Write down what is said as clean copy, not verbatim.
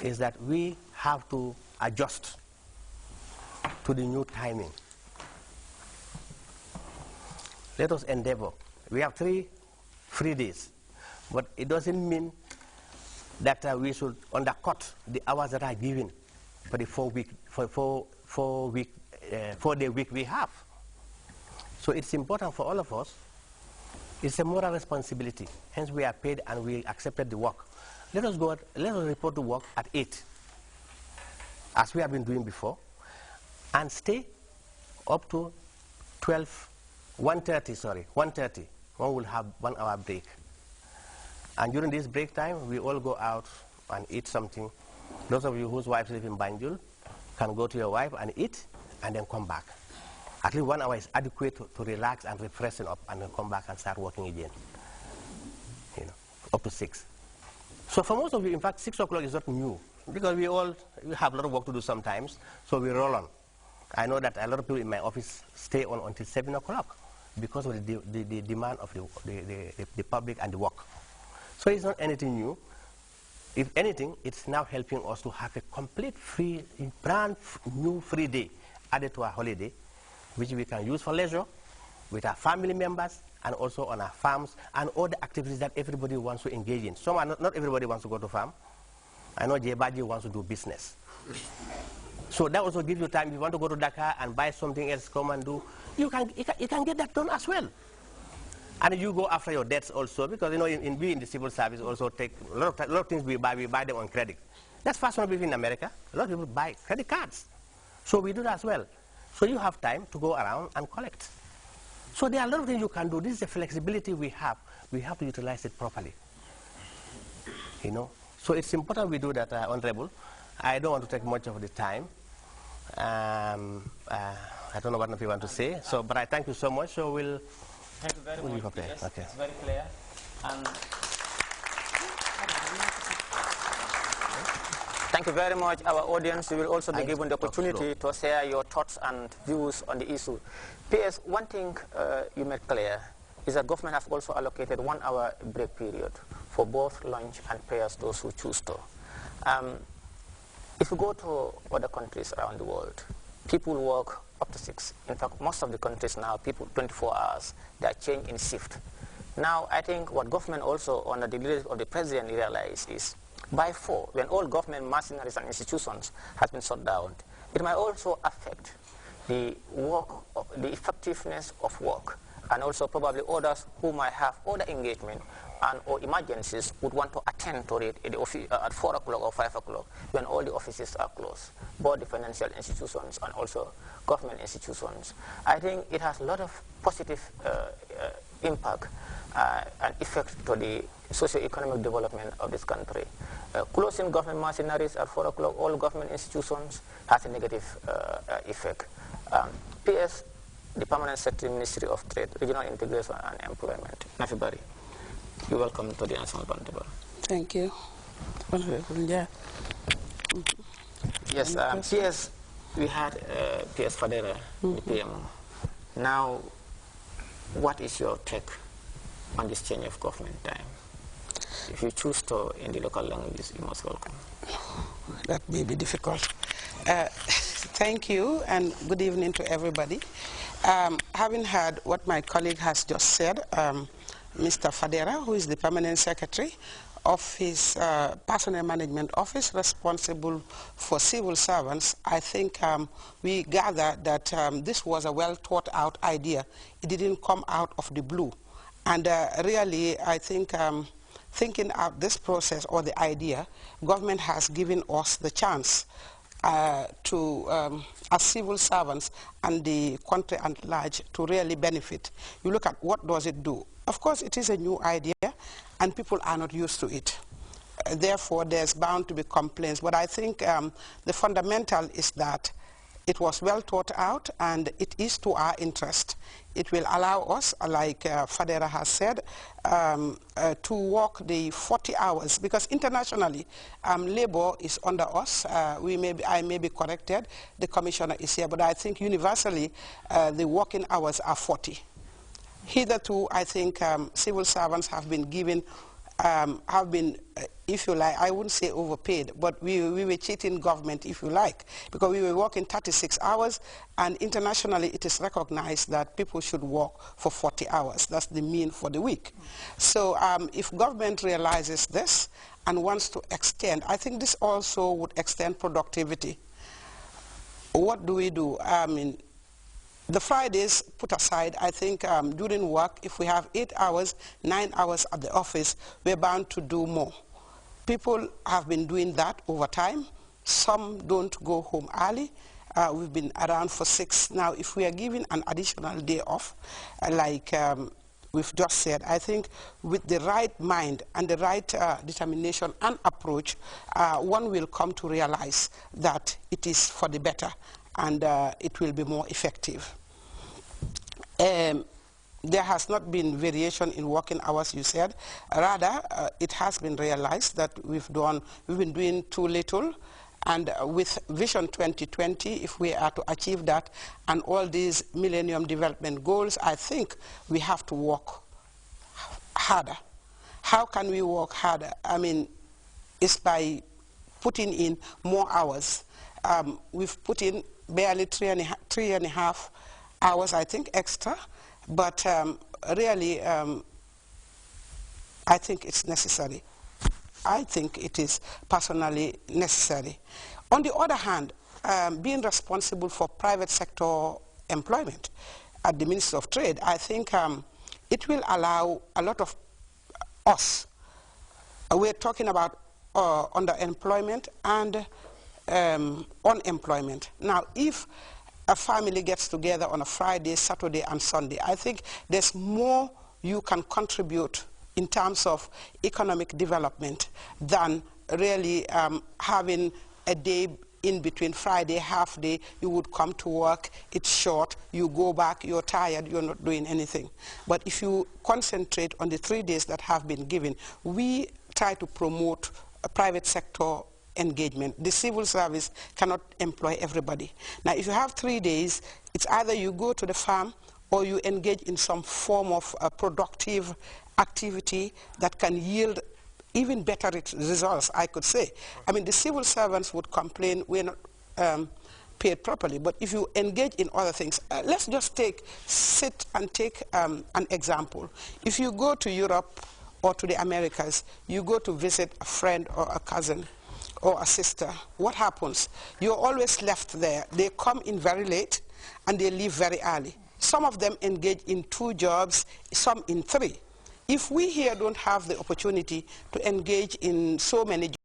is that we have to adjust to the new timing. Let us endeavor. We have 3 free days, but it doesn't mean that we should undercut the hours that are given for the 4-day week we have. So it's important for all of us. It's a moral responsibility. Hence we are paid and we accepted the work. Let us report to work at 8, as we have been doing before, and stay up to 1:30, one will have 1 hour break. And during this break time, we all go out and eat something. Those of you whose wives live in Banjul can go to your wife and eat and then come back. At least 1 hour is adequate to relax and refreshen up and then come back and start working again. You know, up to 6. So for most of you, in fact, 6 o'clock is not new because we have a lot of work to do sometimes, so we roll on. I know that a lot of people in my office stay on until 7 o'clock because of the demand of the public and the work. So it's not anything new. If anything, it's now helping us to have a complete brand new free day added to our holiday, which we can use for leisure with our family members and also on our farms and all the activities that everybody wants to engage in. Not everybody wants to go to farm. I know Jebaji wants to do business. So that also gives you time. If you want to go to Dakar and buy something else, come and do, you can get that done as well. And you go after your debts also, because you know in the civil service also take a lot of things we buy them on credit. That's fashionable in America. A lot of people buy credit cards. So we do that as well. So you have time to go around and collect. So there are a lot of things you can do. This is the flexibility we have. We have to utilize it properly. You know. So it's important we do that, Honorable. I don't want to take much of the time. I don't know what you want to say. So, but I thank you so much. So we'll. Thank you very much. Yes, okay. It's very clear. And thank you very much. Our audience, you will also be given the opportunity to share your thoughts and views on the issue. P.S. One thing you made clear is that government has also allocated 1 hour break period for both lunch and prayers, those who choose to. If you go to other countries around the world, people work up to 6. In fact, most of the countries now, people 24 hours, they are changed in shift. Now, I think what government also, under the leadership of the president, realized is by 4, when all government machineries and institutions have been shut down, it might also affect the work, the effectiveness of work, and also probably others who might have other engagement and or emergencies would want to attend to it at 4 o'clock or 5 o'clock when all the offices are closed, both the financial institutions and also government institutions. I think it has a lot of positive impact and effect to the socio-economic development of this country. Closing government machineries at 4 o'clock, all government institutions, has a negative effect. P.S. The Permanent Secretary, Ministry of Trade, Regional Integration and Employment. Nafibari, you're welcome to the National Roundtable. Thank you. Yeah. Yes, P.S. We had P.S. Fadera, the PMO. Now, what is your take on this change of government time? If you choose to in the local languages, you must welcome. That may be difficult. Thank you and good evening to everybody. Having heard what my colleague has just said, Mr. Fadera, who is the Permanent Secretary of his Personnel Management Office responsible for civil servants, I think we gather that this was a well thought out idea. It didn't come out of the blue. And really, I think thinking out this process or the idea, government has given us the chance to, as civil servants and the country at large, to really benefit. You look at what does it do. Of course, it is a new idea, and people are not used to it. Therefore, there's bound to be complaints. But I think the fundamental is that it was well thought out, and it is to our interest. It will allow us, like Fadera has said, to work the 40 hours, because internationally, labor is under us. I may be corrected, the commissioner is here, but I think universally, the working hours are 40. Hitherto, I think civil servants have been given have been, if you like, I wouldn't say overpaid, but we were cheating government, if you like, because we were working 36 hours, and internationally it is recognized that people should work for 40 hours. That's the mean for the week. So if government realizes this and wants to extend, I think this also would extend productivity. What do we do? I mean, the Fridays put aside, I think during work, if we have 8 hours, 9 hours at the office, we're bound to do more. People have been doing that over time. Some don't go home early. We've been around for 6. Now, if we are given an additional day off, like we've just said, I think with the right mind and the right determination and approach, one will come to realize that it is for the better, and it will be more effective. There has not been variation in working hours, you said. Rather, it has been realized that we've been doing too little, and with Vision 2020, if we are to achieve that, and all these Millennium Development Goals, I think we have to work harder. How can we work harder? I mean, it's by putting in more hours. We've put in barely three and a half hours, I think, extra, but really, I think it's necessary. I think it is personally necessary. On the other hand, being responsible for private sector employment at the Ministry of Trade, I think it will allow a lot of us, we're talking about underemployment and unemployment. Now, if a family gets together on a Friday, Saturday, and Sunday, I think there's more you can contribute in terms of economic development than really having a day in between. Friday, half day, you would come to work, it's short, you go back, you're tired, you're not doing anything. But if you concentrate on the 3 days that have been given, we try to promote a private sector engagement. The civil service cannot employ everybody. Now, if you have 3 days, it's either you go to the farm or you engage in some form of productive activity that can yield even better results, I could say. I mean, the civil servants would complain we're not paid properly, but if you engage in other things, let's just sit and take an example. If you go to Europe or to the Americas, you go to visit a friend or a cousin or a sister, what happens? You're always left there. They come in very late and they leave very early. Some of them engage in 2 jobs, some in 3. If we here don't have the opportunity to engage in so many jobs,